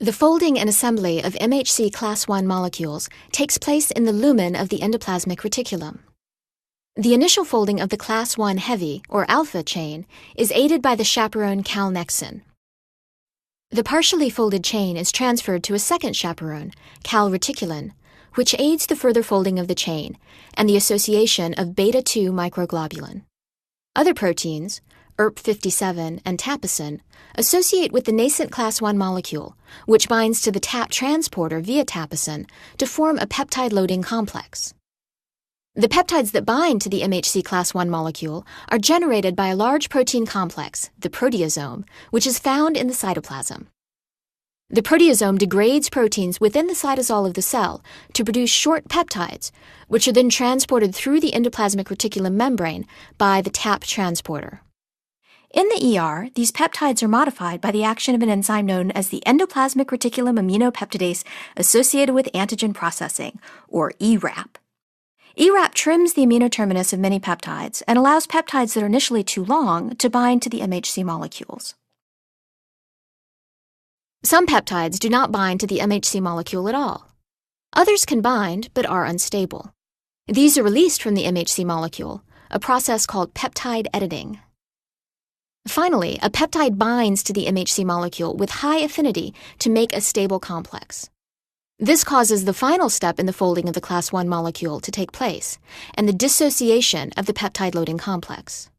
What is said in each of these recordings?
The folding and assembly of MHC Class I molecules takes place in the lumen of the endoplasmic reticulum. The initial folding of the Class I heavy, or alpha, chain is aided by the chaperone calnexin. The partially folded chain is transferred to a second chaperone, calreticulin, which aids the further folding of the chain and the association of beta-2 microglobulin. Other proteins, ERP57 and tapesin, associate with the nascent Class I molecule, which binds to the TAP transporter via tapesin to form a peptide-loading complex. The peptides that bind to the MHC Class I molecule are generated by a large protein complex, the proteasome, which is found in the cytoplasm. The proteasome degrades proteins within the cytosol of the cell to produce short peptides, which are then transported through the endoplasmic reticulum membrane by the TAP transporter. In the ER, these peptides are modified by the action of an enzyme known as the endoplasmic reticulum aminopeptidase associated with antigen processing, or ERAP. ERAP trims the amino terminus of many peptides and allows peptides that are initially too long to bind to the MHC molecules. Some peptides do not bind to the MHC molecule at all. Others can bind but are unstable. These are released from the MHC molecule, a process called peptide editing. Finally, a peptide binds to the MHC molecule with high affinity to make a stable complex. This causes the final step in the folding of the Class I molecule to take place, and the dissociation of the peptide-loading complex.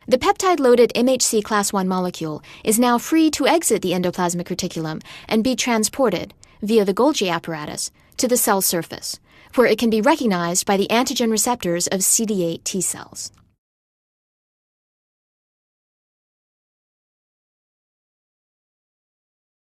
The peptide-loaded MHC Class I molecule is now free to exit the endoplasmic reticulum and be transported, via the Golgi apparatus, to the cell surface, where it can be recognized by the antigen receptors of CD8 T cells.